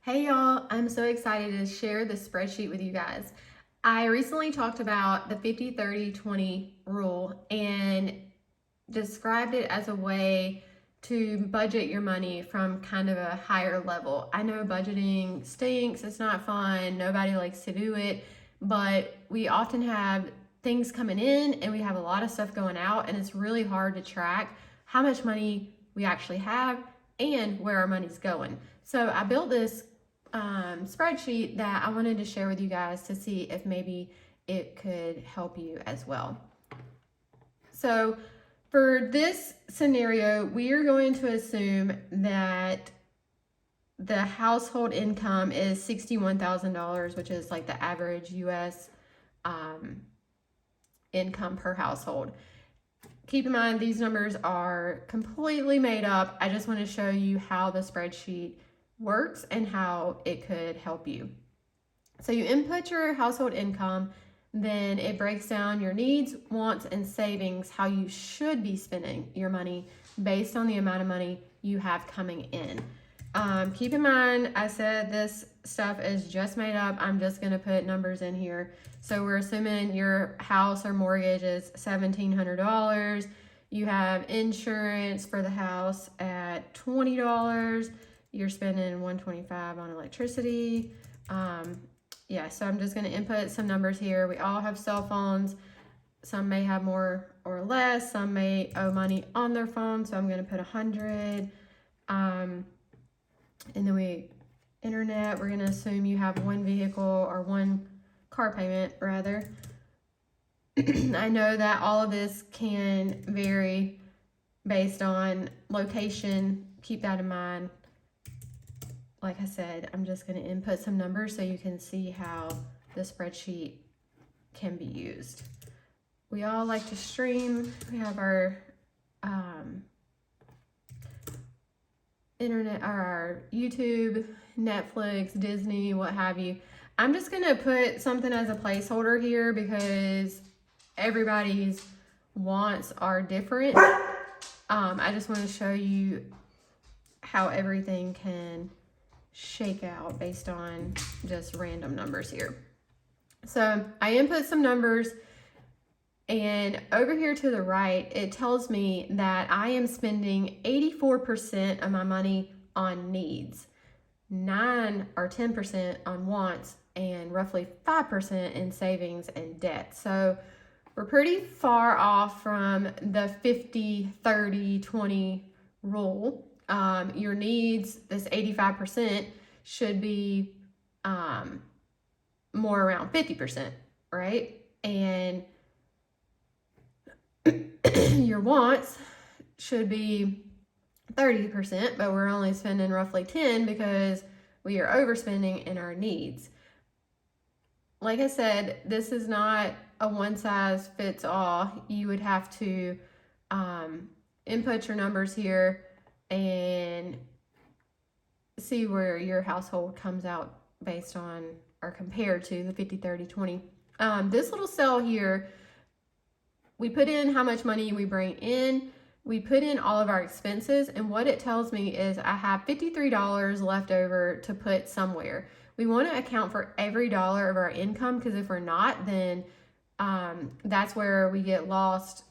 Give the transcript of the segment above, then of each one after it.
Hey y'all, I'm so excited to share this spreadsheet with you guys. I recently talked about the 50-30-20 rule and described it as a way to budget your money from kind of a higher level. I know budgeting stinks, it's not fun, nobody likes to do it, but we often have things coming in and we have a lot of stuff going out, and it's really hard to track how much money we actually have and where our money's going. So I built this spreadsheet that I wanted to share with you guys to see if maybe it could help you as well. So for this scenario, we are going to assume that the household income is $61,000, which is like the average US income per household. Keep in mind, these numbers are completely made up. I just want to show you how the spreadsheet works and how it could help you. So you input your household income, then it breaks down your needs, wants, and savings, how you should be spending your money based on the amount of money you have coming in. Keep in mind, I said this stuff is just made up. I'm just going to put numbers in here. So we're assuming your house or mortgage is $1,700. You have insurance for the house at $20. You're spending $125 on electricity. Yeah, so I'm just going to input some numbers here. We all have cell phones. Some may have more or less. Some may owe money on their phone. So I'm going to put 100. And then internet, we're going to assume you have one vehicle or one car payment rather. I know that all of this can vary based on location. Keep that in mind. Like I said, I'm just going to input some numbers so you can see how the spreadsheet can be used. We all like to stream. We have our internet, or our YouTube, Netflix, Disney, what have you. I'm just going to put something as a placeholder here because everybody's wants are different. I just want to show you how everything can shake out based on just random numbers here. So I input some numbers, and over here to the right, it tells me that I am spending 84% of my money on needs, 9 or 10% on wants, and roughly 5% in savings and debt. So we're pretty far off from the 50-30-20 rule. Your needs, this 85%, should be more around 50%, right? And your wants should be 30%, but we're only spending roughly 10 because we are overspending in our needs. Like I said, this is not a one size fits all. You would have to input your numbers here and see where your household comes out based on or compared to the 50-30-20. This little cell here, we put in how much money we bring in, we put in all of our expenses, and what it tells me is I have $53 left over to put somewhere. We want to account for every dollar of our income, because if we're not, then that's where we get lost.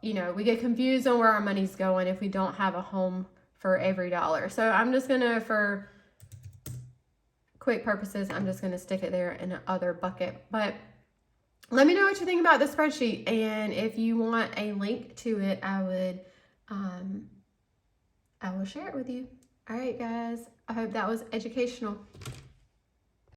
You know, we get confused on where our money's going if we don't have a home for every dollar. So I'm just gonna, for quick purposes, I'm just gonna stick it there in the other bucket. But let me know what you think about the spreadsheet, and if you want a link to it, I will share it with you. All right, guys, I hope that was educational.